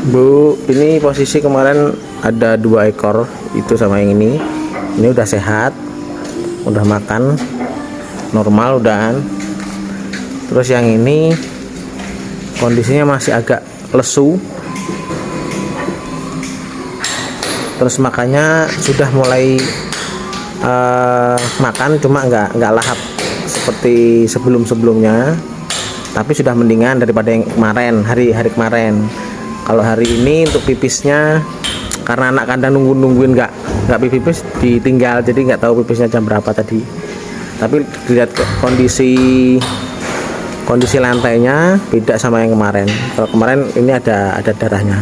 Bu, ini posisi kemarin ada 2 ekor itu sama yang ini. Ini udah sehat, udah makan normal udahan. Terus yang ini kondisinya masih agak lesu. Terus makanya sudah mulai makan, cuma nggak lahap seperti sebelumnya, tapi sudah mendingan daripada yang kemarin, hari kemarin. Kalau hari ini untuk pipisnya, karena anak kandang nungguin nggak pipis, ditinggal, jadi nggak tahu pipisnya jam berapa tadi. Tapi dilihat kondisi lantainya beda sama yang kemarin. Kalau kemarin ini ada darahnya.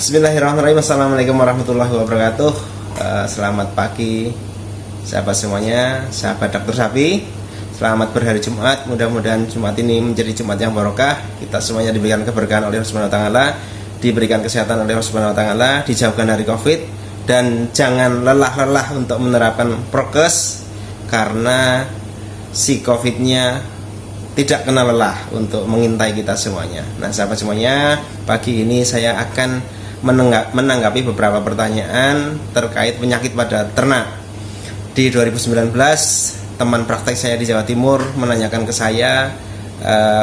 Bismillahirrahmanirrahim. Assalamualaikum warahmatullahi wabarakatuh. Selamat pagi sahabat semuanya, sahabat dokter sapi. Selamat berhari Jumat. Mudah-mudahan Jumat ini menjadi Jumat yang barokah. Kita semuanya diberikan keberkahan oleh Allah Subhanahu wa taala, diberikan kesehatan oleh Allah Subhanahu wa taala, dijauhkan dari Covid, dan jangan lelah-lelah untuk menerapkan prokes karena si Covid-nya tidak kenal lelah untuk mengintai kita semuanya. Nah, sahabat semuanya, pagi ini saya akan menanggapi beberapa pertanyaan terkait penyakit pada ternak. Di 2019, teman praktek saya di Jawa Timur menanyakan ke saya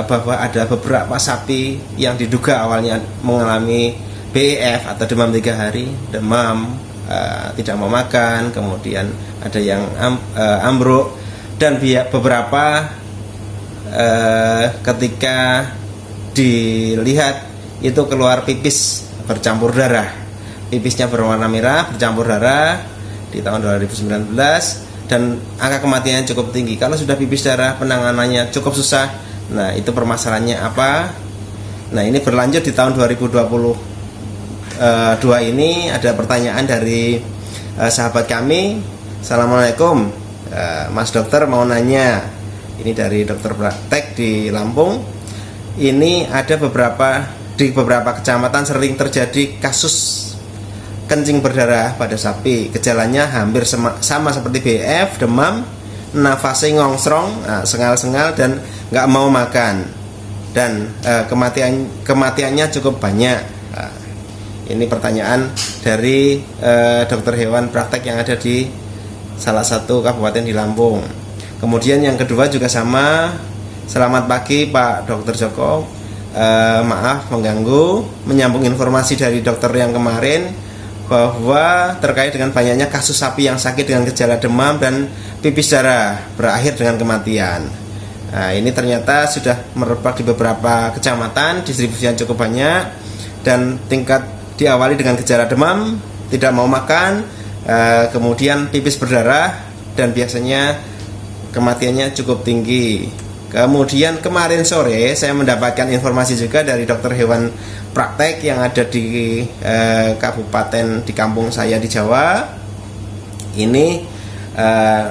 bahwa ada beberapa sapi yang diduga awalnya mengalami BEF atau demam 3 hari, demam, tidak mau makan, kemudian ada yang ambruk, dan beberapa ketika dilihat itu keluar pipis bercampur darah, pipisnya berwarna merah bercampur darah di tahun 2019, dan angka kematiannya cukup tinggi. Kalau sudah pipis darah, penanganannya cukup susah. Nah, itu permasalahannya apa? Nah, ini berlanjut di tahun 2022 ini ada pertanyaan dari sahabat kami. Assalamualaikum, Mas Dokter, mau nanya. Ini dari dokter praktek di Lampung. Ini ada di beberapa kecamatan sering terjadi kasus kencing berdarah pada sapi. Gejalanya hampir sama seperti BF, demam, nafasnya ngongsrong, sengal-sengal, dan nggak mau makan. Dan kematiannya cukup banyak. Ini pertanyaan dari dokter hewan praktek yang ada di salah satu kabupaten di Lampung. Kemudian yang kedua juga sama. Selamat pagi Pak Dokter Joko, maaf mengganggu, menyambung informasi dari dokter yang kemarin bahwa terkait dengan banyaknya kasus sapi yang sakit dengan gejala demam dan pipis darah berakhir dengan kematian. Nah, ini ternyata sudah merebak di beberapa kecamatan, distribusinya cukup banyak, dan tingkat diawali dengan gejala demam, tidak mau makan, kemudian pipis berdarah, dan biasanya kematiannya cukup tinggi. Kemudian kemarin sore saya mendapatkan informasi juga dari dokter hewan praktek yang ada di kabupaten di kampung saya di Jawa. Ini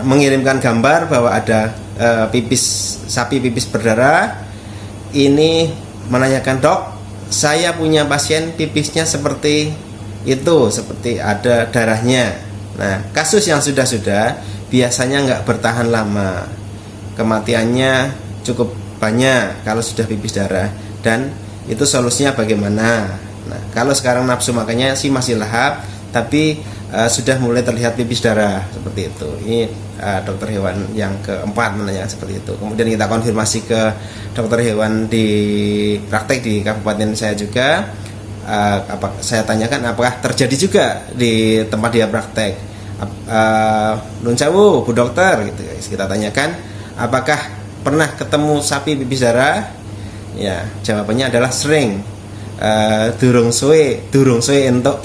mengirimkan gambar bahwa ada sapi pipis berdarah. Ini menanyakan, dok, saya punya pasien pipisnya seperti itu, seperti ada darahnya. Nah, kasus yang sudah biasanya nggak bertahan lama, kematiannya cukup banyak kalau sudah pipis darah. Dan itu solusinya bagaimana? Nah, kalau sekarang nafsu makannya sih masih lahap, tapi sudah mulai terlihat pipis darah seperti itu. Ini dokter hewan yang keempat menanyakan seperti itu. Kemudian kita konfirmasi ke dokter hewan di praktek di kabupaten saya juga. Saya tanyakan apakah terjadi juga di tempat dia praktek. Nun sewu Bu Dokter, gitu. Kita tanyakan apakah pernah ketemu sapi pipis darah. Ya, jawabannya adalah sering. Durung suwe untuk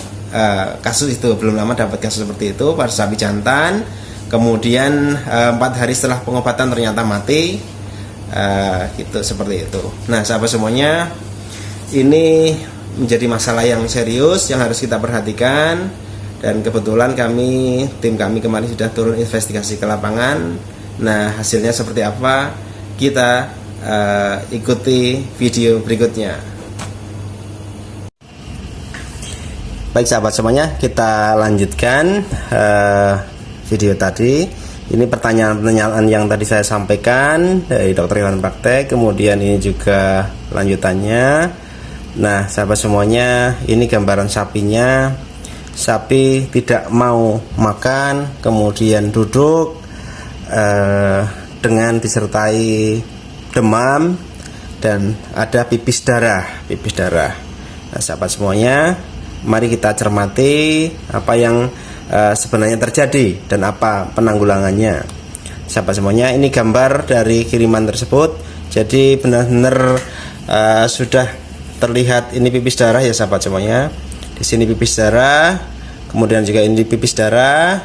kasus itu, belum lama dapat kasus seperti itu pada sapi jantan. Kemudian 4 hari setelah pengobatan ternyata mati, gitu, seperti itu. Nah, sahabat semuanya, ini menjadi masalah yang serius yang harus kita perhatikan. Dan kebetulan tim kami kemarin sudah turun investigasi ke lapangan. Nah, hasilnya seperti apa? Kita ikuti video berikutnya. Baik sahabat semuanya, kita lanjutkan video tadi. Ini pertanyaan-pertanyaan yang tadi saya sampaikan dari dokter hewan praktek. Kemudian ini juga lanjutannya. Nah sahabat semuanya, ini gambaran sapinya. Sapi tidak mau makan, kemudian duduk dengan disertai demam dan ada pipis darah. Nah sahabat semuanya, mari kita cermati apa yang sebenarnya terjadi dan apa penanggulangannya. Sahabat semuanya, ini gambar dari kiriman tersebut. Jadi benar-benar sudah terlihat ini pipis darah ya sahabat semuanya. Di sini pipis darah, kemudian juga ini pipis darah.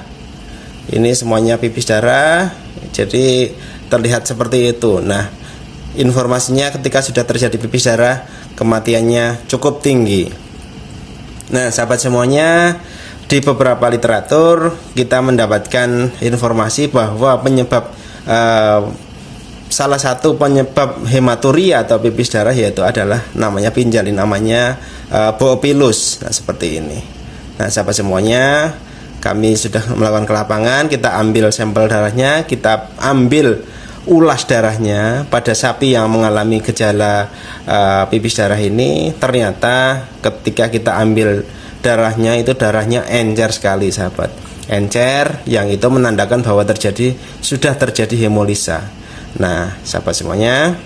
Ini semuanya pipis darah. Jadi terlihat seperti itu. Nah, informasinya ketika sudah terjadi pipis darah, kematiannya cukup tinggi. Nah, sahabat semuanya, di beberapa literatur kita mendapatkan informasi bahwa penyebab salah satu penyebab hematuria atau pipis darah yaitu adalah namanya pinjal, namanya Boophilus. Nah, seperti ini. Nah, sahabat semuanya, kami sudah melakukan ke lapangan, kita ambil sampel darahnya, kita ambil ulas darahnya pada sapi yang mengalami gejala pipis darah ini. Ternyata ketika kita ambil darahnya, itu darahnya encer sekali sahabat, encer, yang itu menandakan bahwa sudah terjadi hemolisa. Nah sahabat semuanya,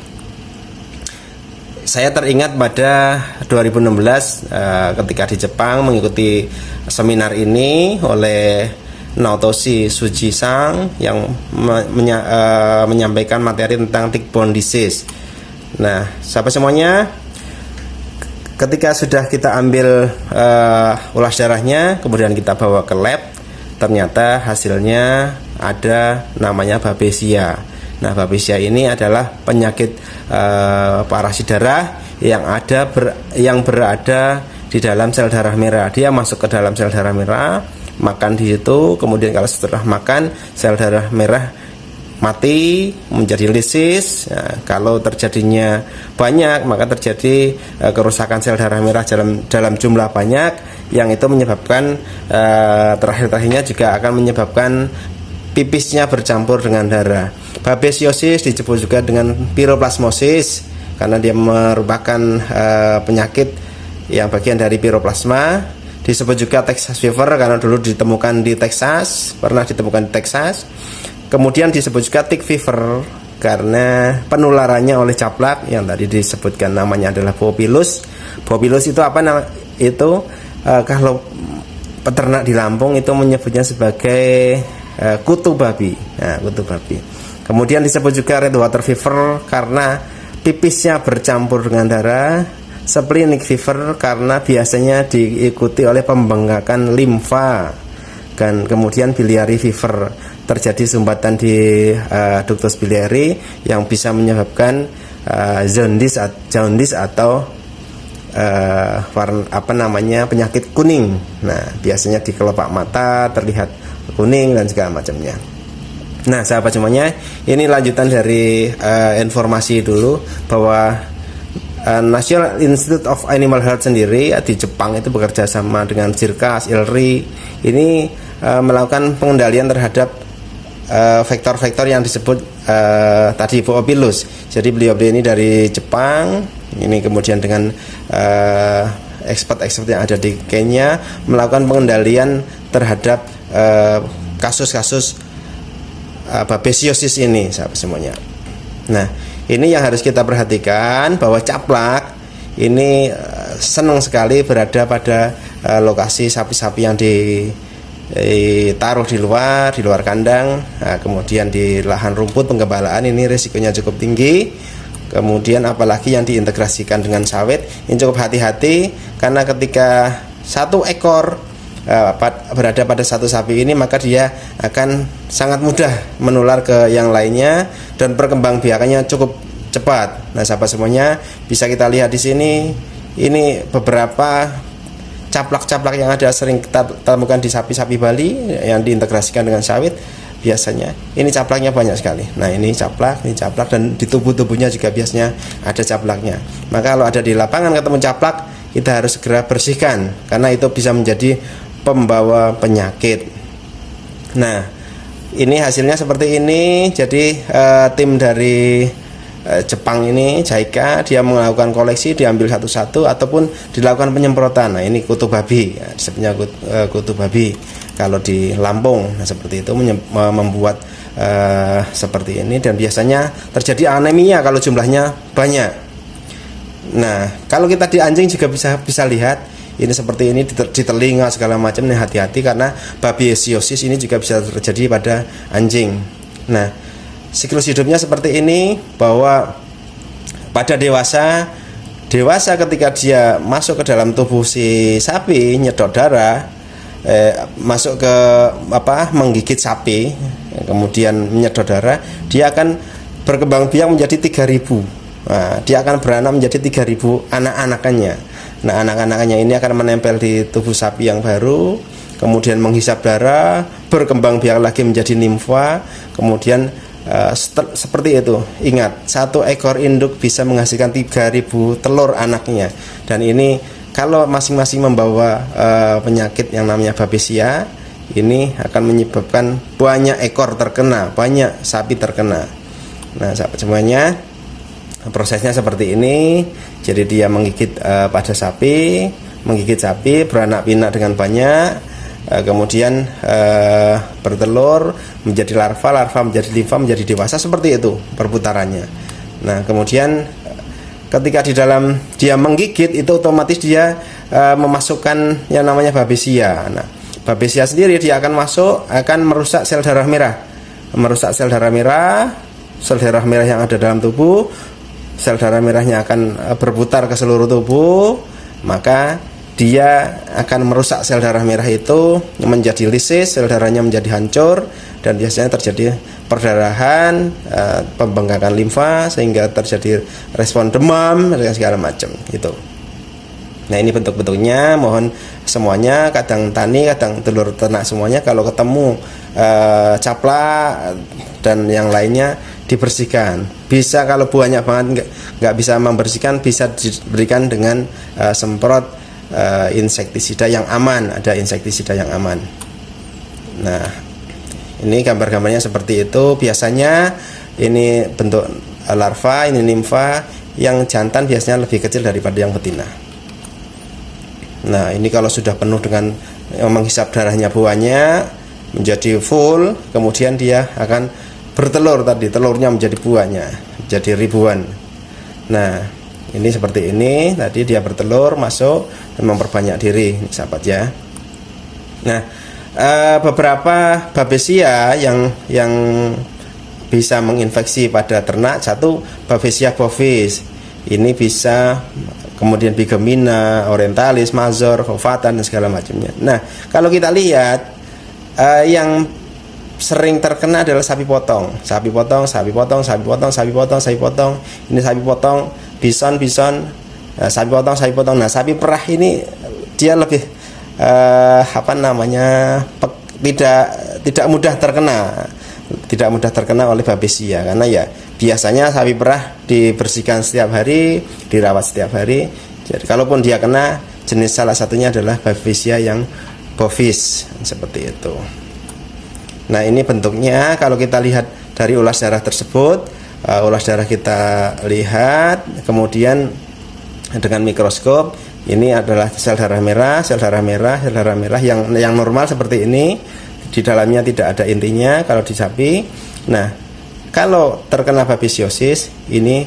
saya teringat pada 2016 ketika di Jepang mengikuti seminar ini oleh Naotoshi Sujisang yang menyampaikan materi tentang tick-borne disease. Nah sahabat semuanya, ketika sudah kita ambil ulas darahnya, kemudian kita bawa ke lab, ternyata hasilnya ada namanya Babesia. Nah, Babesia ini adalah penyakit parasit darah yang berada di dalam sel darah merah. Dia masuk ke dalam sel darah merah, makan di situ, kemudian kalau setelah makan sel darah merah mati menjadi lisis. Nah, kalau terjadinya banyak, maka terjadi kerusakan sel darah merah dalam jumlah banyak, yang itu menyebabkan terakhirnya juga akan menyebabkan pipisnya bercampur dengan darah. Babesiosis disebut juga dengan piroplasmosis karena dia merupakan penyakit yang bagian dari piroplasma. Disebut juga Texas fever karena dulu ditemukan di Texas, pernah ditemukan di Texas. Kemudian disebut juga tick fever karena penularannya oleh caplak yang tadi disebutkan namanya adalah Boophilus. Boophilus itu apa nama? Itu kalau peternak di Lampung itu menyebutnya sebagai kutu babi. Nah, kutu babi. Kemudian disebut juga red water fever karena pipisnya bercampur dengan darah. Splenic fever karena biasanya diikuti oleh pembengkakan limfa. Dan kemudian biliary fever, terjadi sumbatan di ductus biliary yang bisa menyebabkan jaundice atau penyakit kuning. Nah, biasanya di kelopak mata terlihat kuning dan segala macamnya. Nah, sahabat semuanya, ini lanjutan dari informasi dulu bahwa National Institute of Animal Health sendiri di Jepang itu bekerja sama dengan Circas, ILRI ini melakukan pengendalian terhadap vektor-vektor yang disebut tadi Boophilus. Jadi beliau ini dari Jepang, ini kemudian dengan expert-expert yang ada di Kenya melakukan pengendalian terhadap kasus-kasus babesiosis ini, sahabat semuanya. Nah, ini yang harus kita perhatikan bahwa caplak ini senang sekali berada pada lokasi sapi-sapi yang ditaruh di luar kandang. Nah, kemudian di lahan rumput penggembalaan ini risikonya cukup tinggi. Kemudian apalagi yang diintegrasikan dengan sawit, ini cukup hati-hati karena ketika satu ekor berada pada satu sapi ini, maka dia akan sangat mudah menular ke yang lainnya dan perkembangbiakannya cukup cepat. Nah, sahabat semuanya, bisa kita lihat di sini, ini beberapa caplak-caplak yang ada sering kita temukan di sapi-sapi Bali yang diintegrasikan dengan sawit. Biasanya ini caplaknya banyak sekali. Nah, ini caplak, dan di tubuh-tubuhnya juga biasanya ada caplaknya. Maka kalau ada di lapangan ketemu caplak, kita harus segera bersihkan karena itu bisa menjadi pembawa penyakit. Nah, ini hasilnya seperti ini. Jadi tim dari Jepang ini, JICA, dia melakukan koleksi, diambil satu-satu ataupun dilakukan penyemprotan. Nah, ini kutu babi, ya, disebutnya kutu babi kalau di Lampung. Nah, seperti itu membuat seperti ini, dan biasanya terjadi anemia kalau jumlahnya banyak. Nah, kalau kita di anjing juga bisa lihat ini seperti ini di telinga segala macam. Nih, hati-hati karena babiesiosis ini juga bisa terjadi pada anjing. Nah, siklus hidupnya seperti ini, bahwa pada dewasa ketika dia masuk ke dalam tubuh si sapi, nyedot darah, masuk ke menggigit sapi, kemudian menyedot darah, dia akan berkembang biak menjadi 3.000. Nah, dia akan beranak menjadi 3.000 anak-anakannya. Nah, anak-anakannya ini akan menempel di tubuh sapi yang baru, kemudian menghisap darah, berkembang biak lagi menjadi nimfa, kemudian seperti itu. Ingat, satu ekor induk bisa menghasilkan 3.000 telur anaknya, dan ini kalau masing-masing membawa penyakit yang namanya babesia, ini akan menyebabkan banyak ekor terkena, banyak sapi terkena. Nah, sahabat semuanya, prosesnya seperti ini. Jadi dia menggigit pada sapi, beranak pinak dengan banyak, kemudian bertelur, menjadi larva menjadi limfa, menjadi dewasa, seperti itu perputarannya. Nah, kemudian ketika di dalam dia menggigit, itu otomatis dia memasukkan yang namanya babesia. Nah, babesia sendiri dia akan merusak sel darah merah, sel darah merah yang ada dalam tubuh. Sel darah merahnya akan berputar ke seluruh tubuh, maka dia akan merusak sel darah merah itu menjadi lisis, sel darahnya menjadi hancur, dan biasanya terjadi perdarahan, pembengkakan limfa, sehingga terjadi respon demam dan segala macam itu. Nah, ini bentuk-bentuknya. Mohon semuanya, kadang tani, kadang telur ternak, semuanya kalau ketemu caplak dan yang lainnya dibersihkan. Bisa kalau banyak banget nggak bisa membersihkan, bisa diberikan dengan semprot insektisida yang aman. Ada insektisida yang aman. Nah, ini gambar-gambarnya seperti itu. Biasanya ini bentuk larva, ini nimfa. Yang jantan biasanya lebih kecil daripada yang betina. Nah, ini kalau sudah penuh dengan menghisap darahnya buahnya menjadi full, kemudian dia akan bertelur, tadi telurnya menjadi buahnya, jadi ribuan. Nah, ini seperti ini, tadi dia bertelur, masuk dan memperbanyak diri, sahabat ya. Nah, beberapa babesia yang bisa menginfeksi pada ternak, satu babesia bovis. Ini bisa, kemudian bigemina, orientalis, mazor, fovatan, dan segala macamnya. Nah, kalau kita lihat yang sering terkena adalah sapi potong. Ini sapi potong, bison, sapi potong. Nah, sapi perah ini dia lebih tidak mudah terkena oleh babesia, karena ya biasanya sapi perah dibersihkan setiap hari, dirawat setiap hari. Jadi kalaupun dia kena, jenis salah satunya adalah babesia yang bovis, seperti itu. Nah, ini bentuknya. Kalau kita lihat dari ulas darah tersebut, ulas darah kita lihat, kemudian dengan mikroskop, ini adalah sel darah merah yang normal seperti ini. Di dalamnya tidak ada intinya kalau di sapi. Nah, kalau terkena babesiosis, ini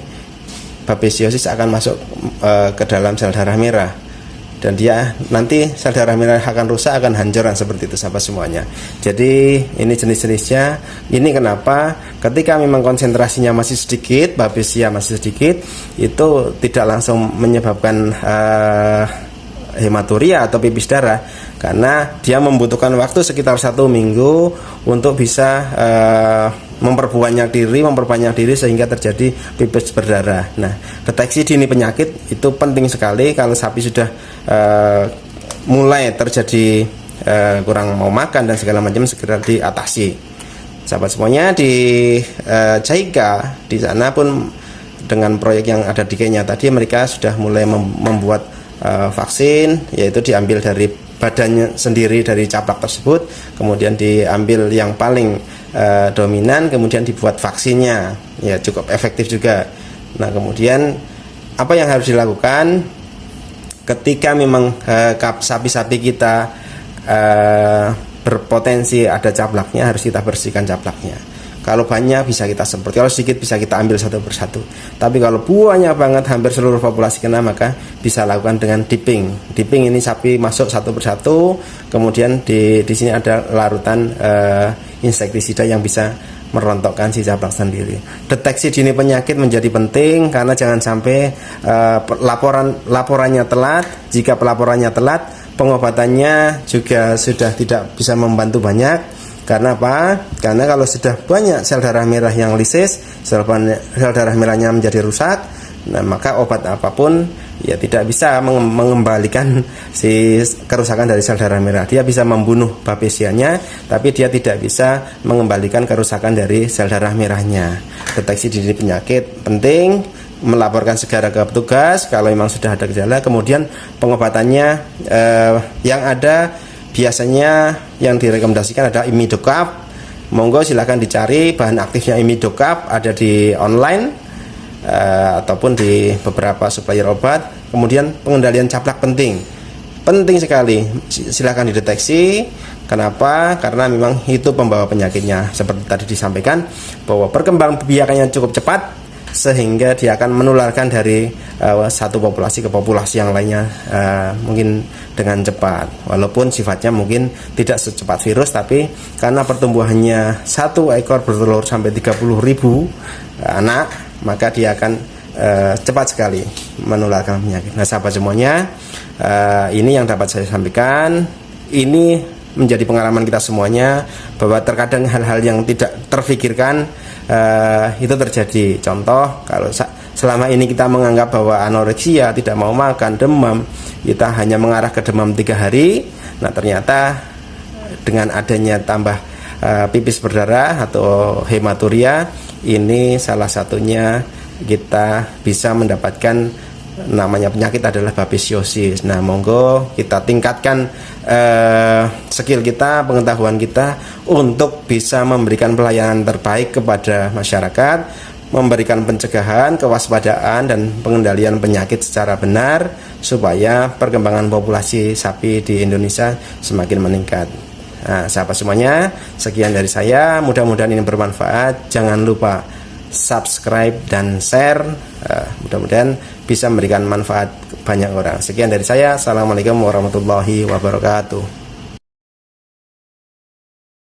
babesiosis akan masuk ke dalam sel darah merah, dan dia nanti sel darah merah akan rusak, akan hancuran, seperti itu sahabat semuanya. Jadi ini jenis-jenisnya. Ini kenapa ketika memang konsentrasinya masih sedikit, babesia masih sedikit, itu tidak langsung menyebabkan hematuria atau pipis darah, karena dia membutuhkan waktu sekitar 1 minggu untuk bisa memperbanyak diri sehingga terjadi pipis berdarah. Nah, deteksi dini penyakit itu penting sekali. Kalau sapi sudah mulai terjadi kurang mau makan dan segala macam, segera diatasi. Sahabat semuanya, di JICA di sana pun dengan proyek yang ada di Kenya tadi, mereka sudah mulai membuat vaksin, yaitu diambil dari badannya sendiri dari caplak tersebut, kemudian diambil yang paling dominan, kemudian dibuat vaksinnya, ya cukup efektif juga. Nah kemudian apa yang harus dilakukan ketika memang sapi-sapi kita berpotensi ada caplaknya, harus kita bersihkan caplaknya. Kalau banyak bisa kita semprot, kalau sedikit bisa kita ambil satu persatu. Tapi kalau banyak banget, hampir seluruh populasi kena, maka bisa lakukan dengan dipping. Dipping ini sapi masuk satu persatu, kemudian di sini ada larutan insektisida yang bisa merontokkan si caplak sendiri. Deteksi dini penyakit menjadi penting karena jangan sampai laporannya telat. Jika pelaporannya telat, pengobatannya juga sudah tidak bisa membantu banyak. Karena apa? Karena kalau sudah banyak sel darah merah yang lisis, sel darah merahnya menjadi rusak, nah maka obat apapun ya tidak bisa mengembalikan si kerusakan dari sel darah merah. Dia bisa membunuh bapesianya, tapi dia tidak bisa mengembalikan kerusakan dari sel darah merahnya. Deteksi dini penyakit penting, melaporkan segera ke petugas kalau memang sudah ada gejala. Kemudian pengobatannya yang ada biasanya yang direkomendasikan ada imidocap. Monggo silahkan dicari bahan aktifnya imidocap, ada di online ataupun di beberapa supplier obat. Kemudian pengendalian caplak penting sekali, silahkan dideteksi. Kenapa? Karena memang itu pembawa penyakitnya. Seperti tadi disampaikan bahwa perkembangbiakannya cukup cepat, sehingga dia akan menularkan dari satu populasi ke populasi yang lainnya mungkin dengan cepat, walaupun sifatnya mungkin tidak secepat virus, tapi karena pertumbuhannya satu ekor bertelur sampai 30.000 anak, maka dia akan cepat sekali menularkan penyakit. Nah sahabat semuanya, ini yang dapat saya sampaikan. Ini menjadi pengalaman kita semuanya bahwa terkadang hal-hal yang tidak terfikirkan itu terjadi. Contoh, kalau selama ini kita menganggap bahwa anoreksia, tidak mau makan, demam, kita hanya mengarah ke demam 3 hari. Nah ternyata dengan adanya tambah pipis berdarah atau hematuria, ini salah satunya kita bisa mendapatkan namanya penyakit adalah babesiosis. Nah monggo kita tingkatkan skill kita, pengetahuan kita untuk bisa memberikan pelayanan terbaik kepada masyarakat, memberikan pencegahan, kewaspadaan dan pengendalian penyakit secara benar supaya perkembangan populasi sapi di Indonesia semakin meningkat. Nah sahabat semuanya, sekian dari saya, mudah-mudahan ini bermanfaat. Jangan lupa subscribe dan share, mudah-mudahan bisa memberikan manfaat banyak orang. Sekian dari saya, assalamualaikum warahmatullahi wabarakatuh.